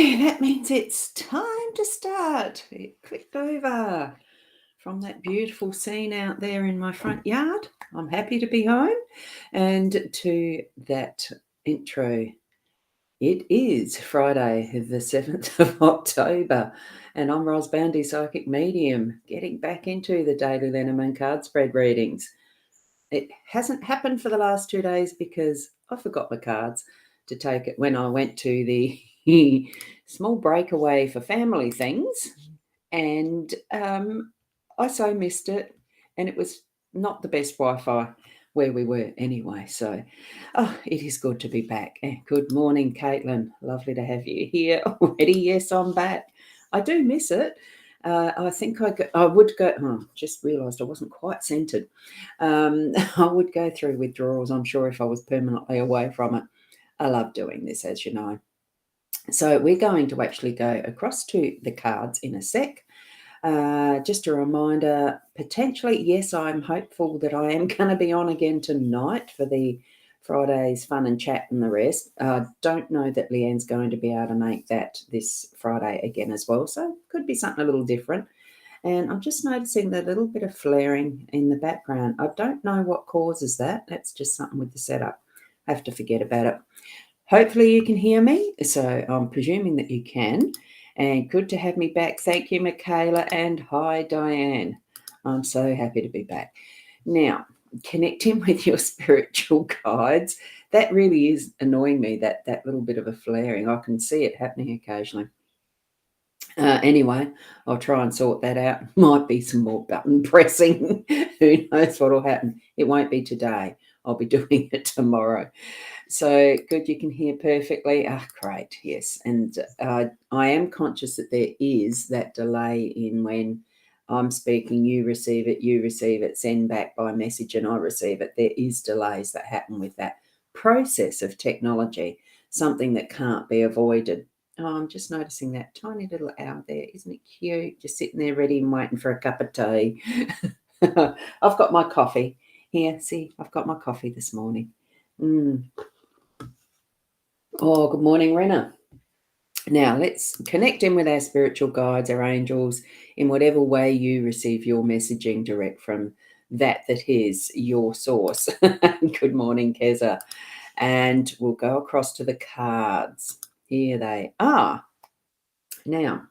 that means it's time to start. It clicked over from that beautiful scene out there in my front yard. I'm happy to be home. And to that intro, it is Friday, the 7th of October, and I'm Boundy, psychic medium, getting back into the Daily Lenormand card spread readings. It hasn't happened for the last 2 days because I forgot my cards to take it when I went to the small breakaway for family things, and I so missed it, and it was not the best Wi-Fi where we were anyway. So, it is good to be back. Good morning, Caitlin. Lovely to have you here already. Yes, I'm back. I do miss it. I think I would go. Just realised I wasn't quite centred. I would go through withdrawals, I'm sure, if I was permanently away from it. I love doing this, as you know. So we're going to actually go across to the cards in a sec. Just a reminder, potentially, yes, I'm hopeful that I am going to be on again tonight for the Friday's fun and chat and the rest. Don't know that Leanne's going to be able to make that this Friday again as well. So could be something a little different. And I'm just noticing that little bit of flaring in the background. I don't know what causes that. That's just something with the setup. I have to forget about it. Hopefully you can hear me. So I'm presuming that you can. And good to have me back. Thank you, Michaela. And hi, Diane. I'm so happy to be back. Now, connecting with your spiritual guides, that really is annoying me, that little bit of a flaring. I can see it happening occasionally. Anyway, I'll try and sort that out. Might be some more button pressing. Who knows what will happen? It won't be today. I'll be doing it tomorrow. So good, you can hear perfectly. Great, yes. And I am conscious that there is that delay in when I'm speaking, you receive it, send back by message, and I receive it. There is delays that happen with that process of technology, something that can't be avoided. I'm just noticing that tiny little owl there. Isn't it cute? Just sitting there ready and waiting for a cup of tea. I've got my coffee. Here, see, I've got my coffee this morning. Oh, good morning, Rena. Now, let's connect in with our spiritual guides, our angels, in whatever way you receive your messaging direct from that is your source. Good morning, Keza. And we'll go across to the cards. Here they are. Now,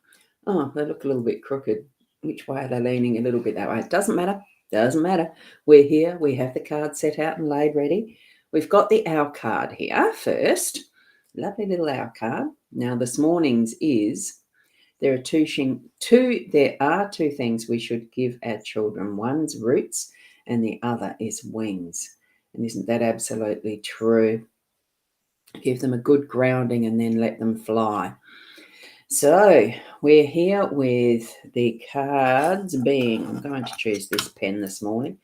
they look a little bit crooked. Which way are they leaning? A little bit that way. It doesn't matter. Doesn't matter. We're here. We have the card set out and laid ready. We've got the owl card here first. Lovely little owl card. Now, this morning's is there are two things we should give our children. One's roots and the other is wings. And isn't that absolutely true? Give them a good grounding and then let them fly. So we're here with the cards being, I'm going to choose this pen this morning.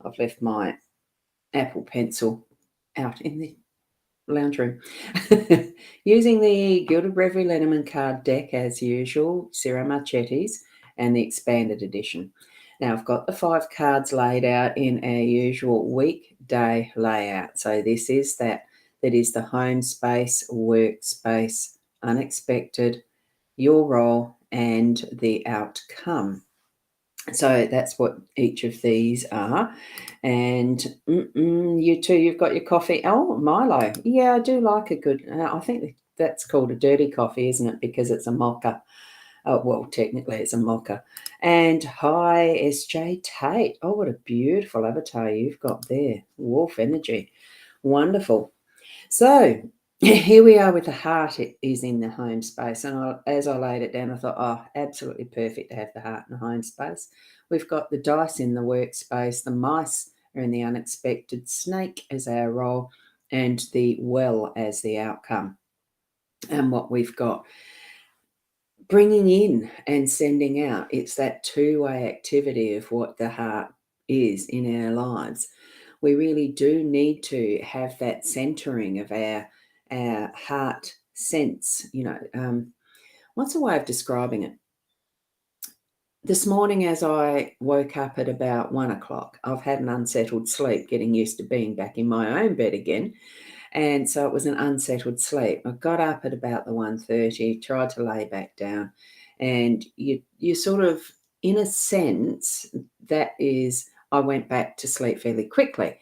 I've left my Apple Pencil out in the lounge room. Using the Gilded Reverie Lenormand card deck as usual, Ciro Marchetti's, and the expanded edition. Now I've got the 5 cards laid out in our usual weekday layout. So this is that is the home space, workspace, unexpected, your role, and the outcome. So that's what each of these are. And you too, you've got your coffee. Oh, Milo. Yeah, I do like a good, I think that's called a dirty coffee, isn't it? Because it's a mocha. Oh, well, technically it's a mocha. And hi, SJ Tate. Oh, what a beautiful avatar you've got there. Wolf energy. Wonderful. So here we are with the heart. It is in the home space. And as I laid it down, I thought, absolutely perfect to have the heart in the home space. We've got the dice in the workspace. The mice are in the unexpected. Snake as our role and the well as the outcome. And what we've got bringing in and sending out, it's that two-way activity of what the heart is in our lives. We really do need to have that centering of our heart sense. What's a way of describing it? This morning, as I woke up at about 1 o'clock, I've had an unsettled sleep, getting used to being back in my own bed again. And so it was an unsettled sleep. I got up at about the 1:30, tried to lay back down, and you sort of, in a sense, that is, I went back to sleep fairly quickly.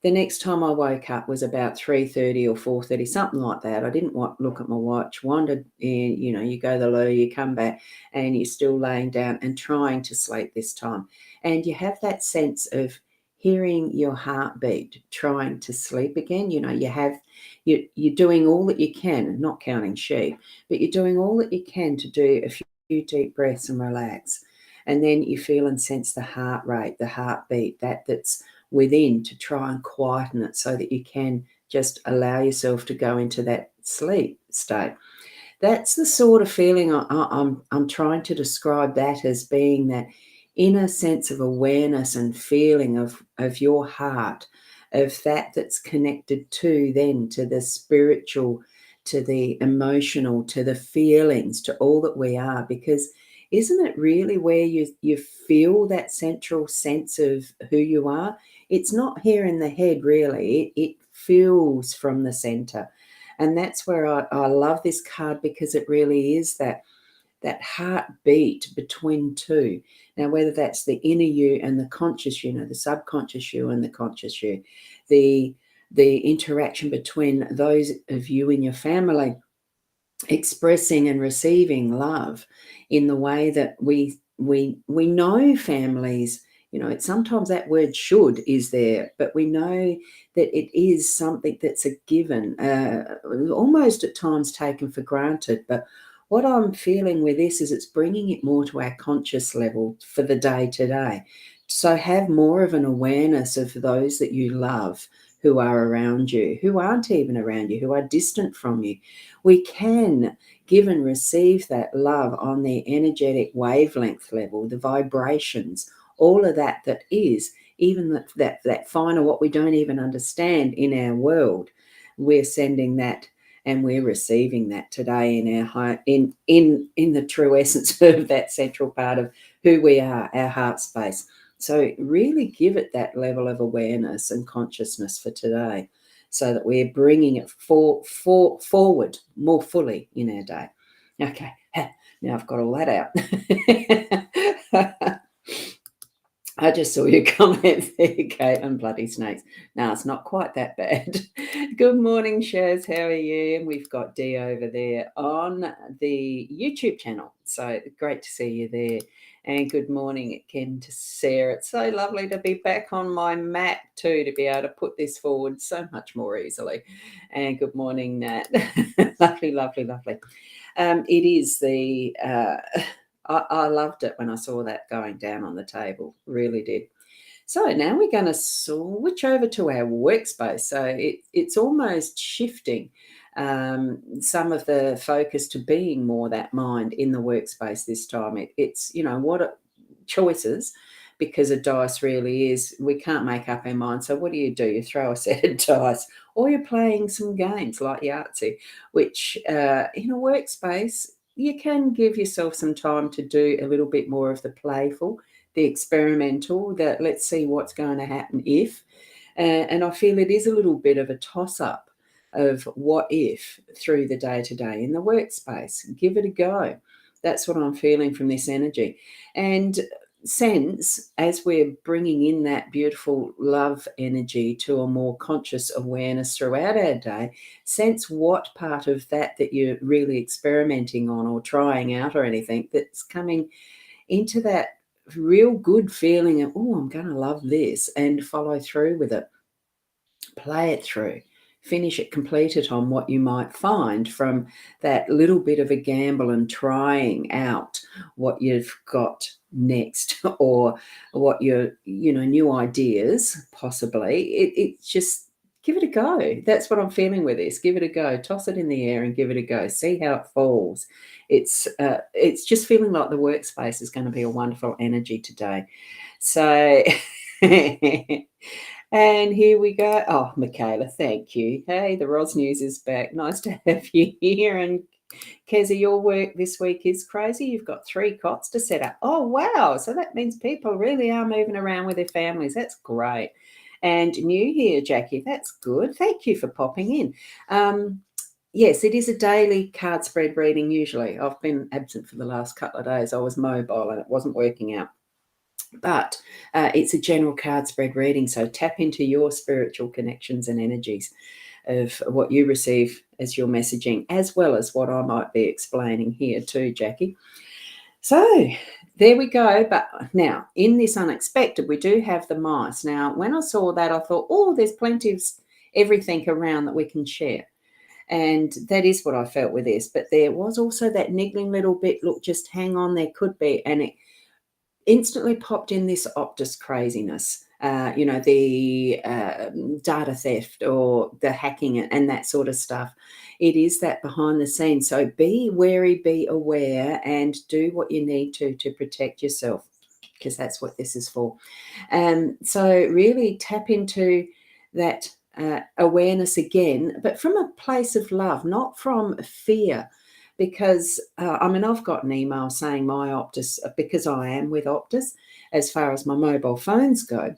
The next time I woke up was about 3:30 or 4:30, something like that. I didn't look at my watch, wandered in, you go the loo, you come back, and you're still laying down and trying to sleep this time. And you have that sense of hearing your heartbeat, trying to sleep again. You're doing all that you can, not counting sheep, but you're doing all that you can to do a few deep breaths and relax. And then you feel and sense the heart rate, the heartbeat, that's within, to try and quieten it so that you can just allow yourself to go into that sleep state. That's the sort of feeling I'm trying to describe, that as being that inner sense of awareness and feeling of your heart, of that's connected to the spiritual, to the emotional, to the feelings, to all that we are. Because isn't it really where you feel that central sense of who you are? It's not here in the head, really. It feels from the center. And that's where I love this card, because it really is that heartbeat between two. Now, whether that's the inner you and the conscious you, the subconscious you and the conscious you, the interaction between those of you in your family, expressing and receiving love in the way that we know families. It's sometimes that word should is there, but we know that it is something that's a given, almost at times taken for granted. But what I'm feeling with this is it's bringing it more to our conscious level for the day to day. So have more of an awareness of those that you love, who are around you, who aren't even around you, who are distant from you. We can give and receive that love on the energetic wavelength level, the vibrations, all of that is, even that finer, what we don't even understand in our world. We're sending that and we're receiving that today in our heart, in the true essence of that central part of who we are, our heart space. So really give it that level of awareness and consciousness for today, so that we're bringing it forward more fully in our day. Okay, now I've got all that out. I just saw your comment there, Kate, and bloody snakes. No, it's not quite that bad. Good morning, Shaz. How are you? And we've got Dee over there on the YouTube channel. So great to see you there. And good morning again to Sarah. It's so lovely to be back on my mat too, to be able to put this forward so much more easily. And good morning, Nat. Lovely, lovely, lovely. It is the... I loved it when I saw that going down on the table, really did. So now we're going to switch over to our workspace. So it's almost shifting some of the focus to being more that mind in the workspace this time. It's, what choices, because a dice really is, we can't make up our mind. So what do? You throw a set of dice, or you're playing some games like Yahtzee, which in a workspace, you can give yourself some time to do a little bit more of the playful, the experimental, that let's see what's going to happen if. And I feel it is a little bit of a toss-up of what if through the day-to-day in the workspace. Give it a go. That's what I'm feeling from this energy. And sense, as we're bringing in that beautiful love energy to a more conscious awareness throughout our day, sense what part of that you're really experimenting on or trying out or anything that's coming into that real good feeling of, oh, I'm going to love this, and follow through with it. Play it through. Finish it, complete it on what you might find from that little bit of a gamble and trying out what you've got next, or what your new ideas possibly. It's just give it a go. That's what I'm feeling with this. Give it a go. Toss it in the air and give it a go. See how it falls. It's just feeling like the workspace is going to be a wonderful energy today. So and here we go. Oh, Michaela, thank you. Hey, the Ros News is back. Nice to have you here. And Keza, your work this week is crazy. You've got 3 cots to set up. Oh, wow. So that means people really are moving around with their families. That's great. and new here, Jackie. That's good. Thank you for popping in. Yes, it is a daily card spread reading usually. I've been absent for the last couple of days. I was mobile and it wasn't working out. But it's a general card spread reading, so tap into your spiritual connections and energies of what you receive as your messaging, as well as what I might be explaining here too, Jackie. So there we go. But now, in this unexpected, we do have the mice. Now, when I saw that, I thought, oh, there's plenty of everything around that we can share. And that is what I felt with this. But there was also that niggling little bit, look, just hang on, there could be. And it instantly popped in this Optus craziness, the data theft or the hacking and that sort of stuff. It is that behind the scenes. So be wary, be aware, and do what you need to protect yourself, because that's what this is for. So really tap into that awareness again, but from a place of love, not from fear. Because, I've got an email saying my Optus, because I am with Optus, as far as my mobile phones go,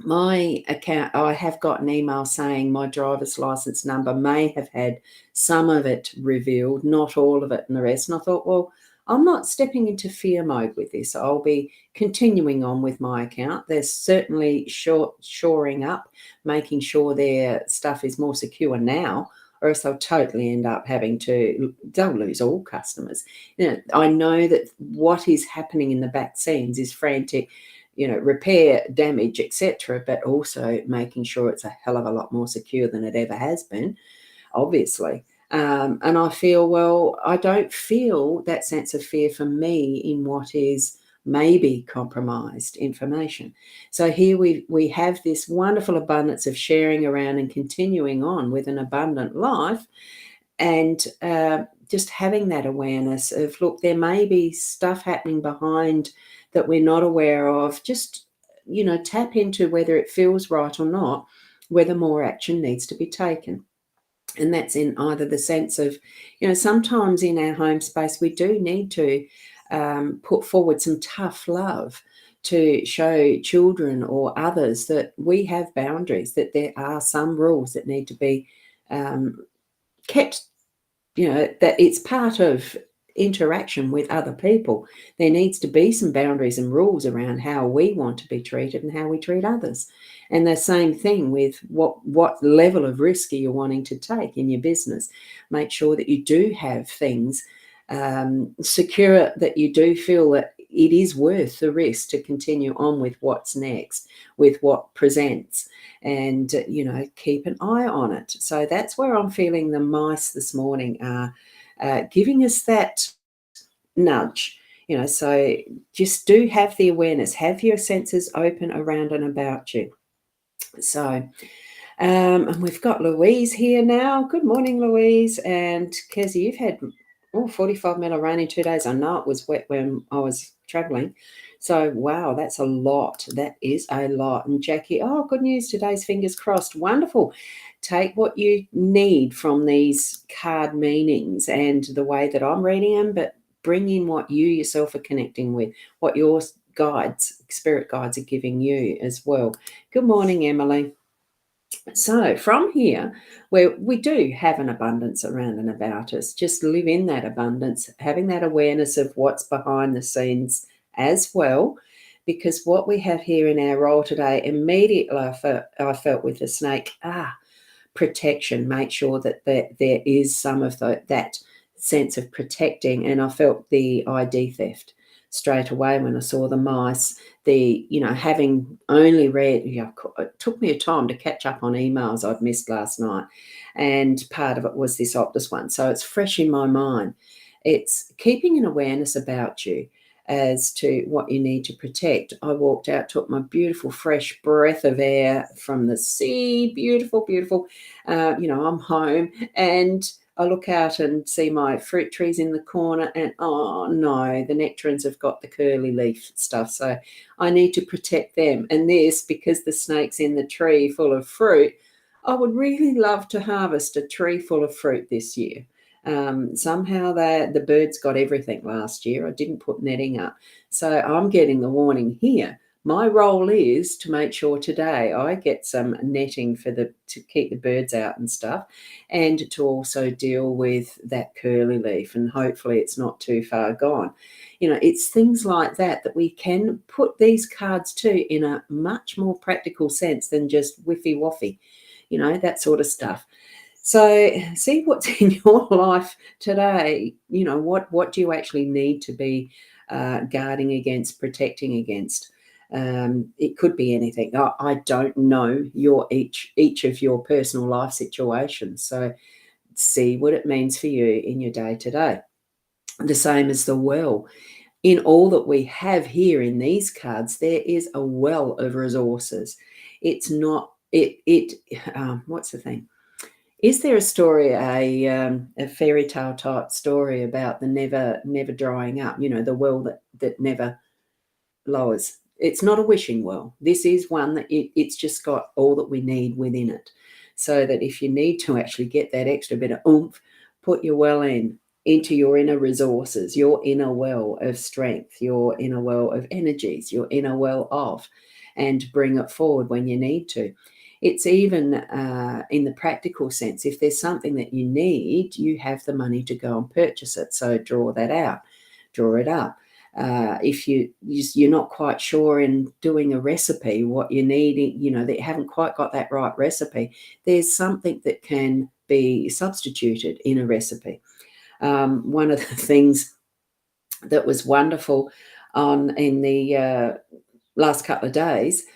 my account, I have got an email saying my driver's license number may have had some of it revealed, not all of it and the rest. And I thought, well, I'm not stepping into fear mode with this. I'll be continuing on with my account. They're certainly shoring up, making sure their stuff is more secure now, or else they'll totally end up they'll lose all customers. I know that what is happening in the back scenes is frantic, repair, damage, etc., but also making sure it's a hell of a lot more secure than it ever has been, obviously. And I feel, well, I don't feel that sense of fear for me in what is maybe compromised information. So here we have this wonderful abundance of sharing around and continuing on with an abundant life, and just having that awareness of, look, there may be stuff happening behind that we're not aware of. Just, tap into whether it feels right or not, whether more action needs to be taken. And that's in either the sense of, sometimes in our home space, we do need to put forward some tough love to show children or others that we have boundaries, that there are some rules that need to be kept, that it's part of interaction with other people. There needs to be some boundaries and rules around how we want to be treated and how we treat others. And the same thing with what level of risk are you wanting to take in your business. Make sure that you do have things secure, that you do feel that it is worth the risk to continue on with what's next, with what presents, and keep an eye on it. So that's where I'm feeling the mice this morning are giving us that nudge. So just do have the awareness, have your senses open around and about you. So and we've got Louise here now. Good morning, Louise. And Kezzy, you've had 45 mil of rain in 2 days. I know it was wet when I was traveling. So, wow, that's a lot. That is a lot. And Jackie, good news. Today's fingers crossed. Wonderful. Take what you need from these card meanings and the way that I'm reading them, but bring in what you yourself are connecting with, what your spirit guides are giving you as well. Good morning, Emily. So from here, where we do have an abundance around and about us, just live in that abundance, having that awareness of what's behind the scenes as well, because what we have here in our role today, immediately I felt with the snake, protection. Make sure that there is some of that sense of protecting, and I felt the ID theft straight away when I saw the mice. Having only read, it took me a time to catch up on emails I'd missed last night, and part of it was this Optus one. So it's fresh in my mind. It's keeping an awareness about you as to what you need to protect. I walked out, took my beautiful fresh breath of air from the sea. Beautiful, beautiful. I'm home, and I look out and see my fruit trees in the corner, and oh no, the nectarines have got the curly leaf stuff. So I need to protect them. And this, because the snake's in the tree full of fruit, I would really love to harvest a tree full of fruit this year. Somehow the birds got everything last year. I didn't put netting up. So I'm getting the warning here. My role is to make sure today I get some netting to keep the birds out and stuff, and to also deal with that curly leaf, and hopefully it's not too far gone. It's things like that that we can put these cards to in a much more practical sense than just whiffy waffy, that sort of stuff. So see what's in your life today. What do you actually need to be guarding against, protecting against? It could be anything. I don't know each of your personal life situations. So see what it means for you in your day to day. The same as the well. In all that we have here in these cards, there is a well of resources. It's not what's the thing? Is there a story, a fairy tale type story about the never drying up? The well that never lowers. It's not a wishing well. This is one that it's just got all that we need within it. So that if you need to actually get that extra bit of oomph, put your well into your inner resources, your inner well of strength, your inner well of energies, your inner well of, and bring it forward when you need to. It's even in the practical sense, if there's something that you need, you have the money to go and purchase it. So draw that out, draw it up. If you're not quite sure in doing a recipe what you need, that you haven't quite got that right recipe, there's something that can be substituted in a recipe. One of the things that was wonderful in the last couple of days,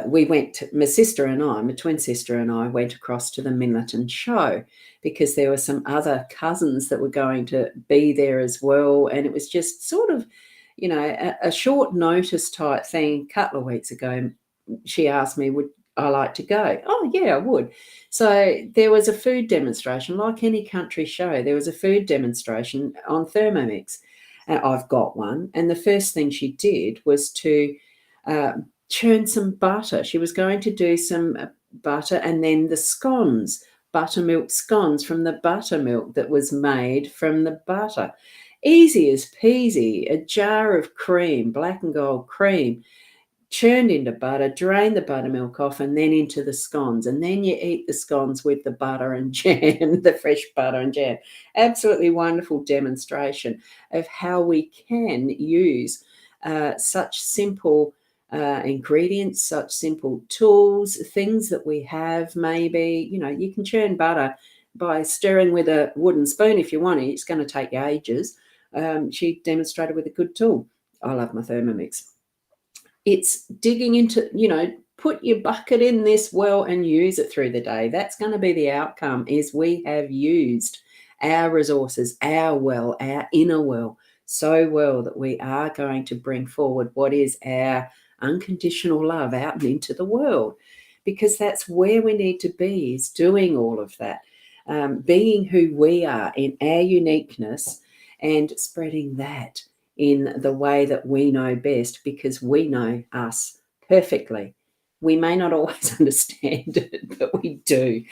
we went, my twin sister and I went across to the Minleton show because there were some other cousins that were going to be there as well. And it was just sort of, a short notice type thing. A couple of weeks ago, she asked me, would I like to go? Oh, yeah, I would. So there was a food demonstration, like any country show. There was a food demonstration on Thermomix. I've got one. And the first thing she did was to churn some butter. She was going to do some butter, and then the scones, buttermilk scones from the buttermilk that was made from the butter. Easy as peasy. A jar of cream, black and gold cream, churned into butter, drain the buttermilk off, and then into the scones. And then you eat the scones with the butter and jam, the fresh butter and jam. Absolutely wonderful demonstration of how we can use such simple ingredients, such simple tools, things that we have. Maybe, you can churn butter by stirring with a wooden spoon if you want it. It's going to take you ages. She demonstrated with a good tool. I love my Thermomix. It's digging into, put your bucket in this well and use it through the day. That's going to be the outcome, is we have used our resources, our well, our inner well, so well that we are going to bring forward what is our unconditional love out and into the world, because that's where we need to be, is doing all of that, being who we are in our uniqueness and spreading that in the way that we know best, because we know us perfectly. We may not always understand it, but we do.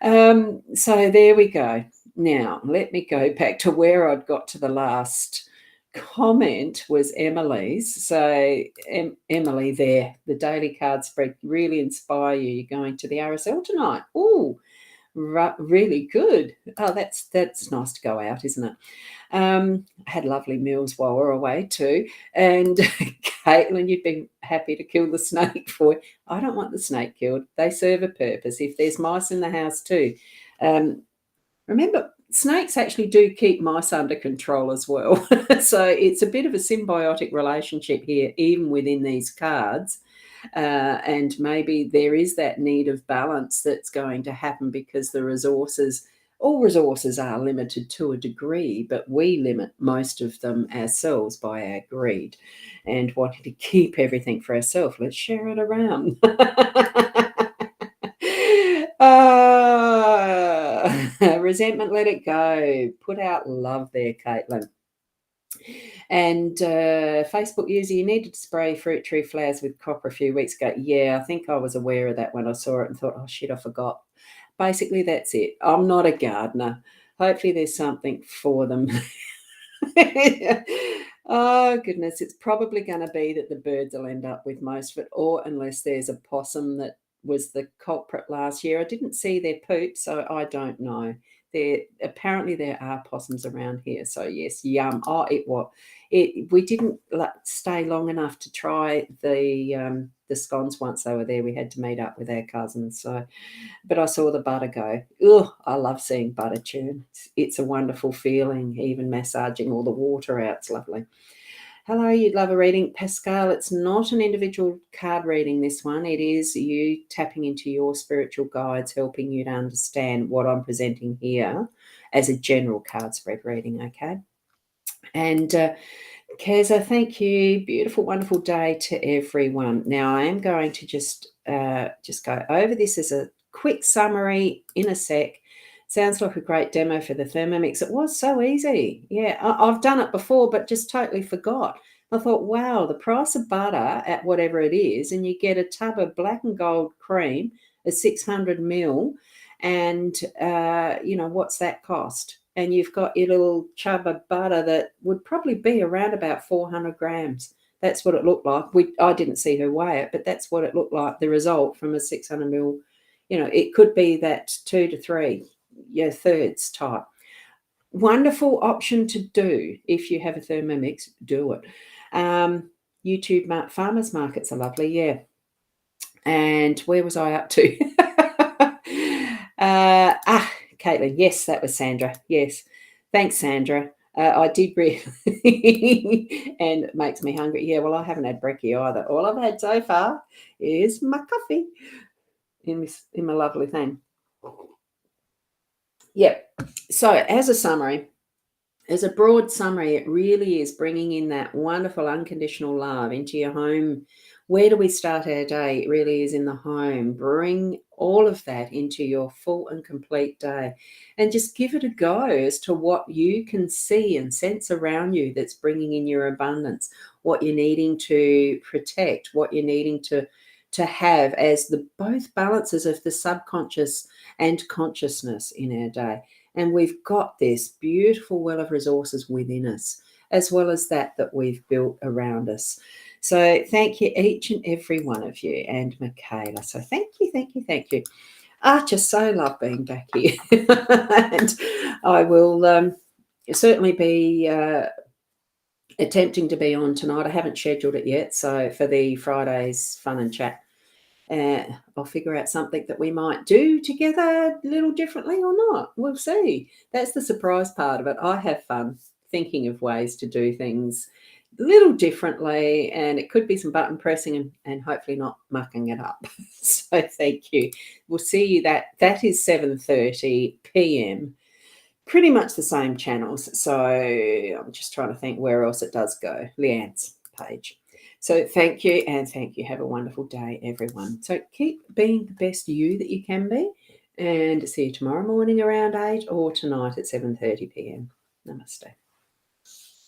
So there we go. Now, let me go back to where I'd got to. The last comment was Emily's. So Emily there, the daily card spread really inspire you. You're going to the RSL tonight. Oh, really good. Oh, that's nice to go out, isn't it? Had lovely meals while we're away too. And Caitlin, you'd be happy to kill the snake for. I don't want the snake killed. They serve a purpose. If there's mice in the house too, remember, snakes actually do keep mice under control as well. So it's a bit of a symbiotic relationship here, even within these cards. And maybe there is that need of balance that's going to happen, because all resources are limited to a degree, but we limit most of them ourselves by our greed and wanting to keep everything for ourselves. Let's share it around. Resentment, let it go. Put out love there, Caitlin. And Facebook user, you needed to spray fruit tree flowers with copper a few weeks ago. Yeah, I think I was aware of that when I saw it and thought, oh shit, I forgot. Basically, that's it. I'm not a gardener. Hopefully there's something for them. Oh, goodness. It's probably going to be that the birds will end up with most of it, or unless there's a possum that was the culprit last year. I didn't see their poop, so I don't know. Apparently there are possums around here. So yes, yum. Oh, we didn't stay long enough to try the scones once they were there. We had to meet up with our cousins. So but I saw the butter go. Ugh, I love seeing butter churn. It's a wonderful feeling, even massaging all the water out. It's lovely. Hello, you'd love a reading. Pascal, it's not an individual card reading, this one. It is you tapping into your spiritual guides, helping you to understand what I'm presenting here as a general card spread reading, okay? And Keza, thank you. Beautiful, wonderful day to everyone. Now, I am going to just go over this as a quick summary in a sec. Sounds like a great demo for the Thermomix. It was so easy. Yeah, I've done it before, but just totally forgot. I thought, wow, the price of butter at whatever it is, and you get a tub of black and gold cream, a 600 ml, and, what's that cost? And you've got your little chub of butter that would probably be around about 400 grams. That's what it looked like. I didn't see her weigh it, but that's what it looked like, the result from a 600 ml. It could be that 2 to 3, thirds type. Wonderful option to do if you have a Thermomix, do it. YouTube farmers markets are lovely, yeah. And where was I up to? Caitlin. Yes, that was Sandra. Yes. Thanks, Sandra. I did really, and it makes me hungry. Yeah, well, I haven't had brekkie either. All I've had so far is my coffee in my lovely thing. Yep. So as a summary, as a broad summary, it really is bringing in that wonderful unconditional love into your home. Where do we start our day? It really is in the home. Bring all of that into your full and complete day and just give it a go as to what you can see and sense around you that's bringing in your abundance, what you're needing to protect, what you're needing to have as the both balances of the subconscious and consciousness in our day. And we've got this beautiful well of resources within us, as well as that we've built around us. So thank you, each and every one of you, and Michaela. So thank you, thank you, thank you. I just so love being back here. And I will certainly be attempting to be on tonight. I haven't scheduled it yet. So for the Friday's fun and chat, I'll figure out something that we might do together a little differently or not. We'll see. That's the surprise part of it. I have fun thinking of ways to do things a little differently, and it could be some button pressing and hopefully not mucking it up. So thank you. We'll see you. That is 7:30 p.m. Pretty much the same channels. So I'm just trying to think where else it does go. Leanne's page. So thank you, and thank you. Have a wonderful day, everyone. So keep being the best you that you can be, and see you tomorrow morning around 8 or tonight at 7:30 p.m. Namaste.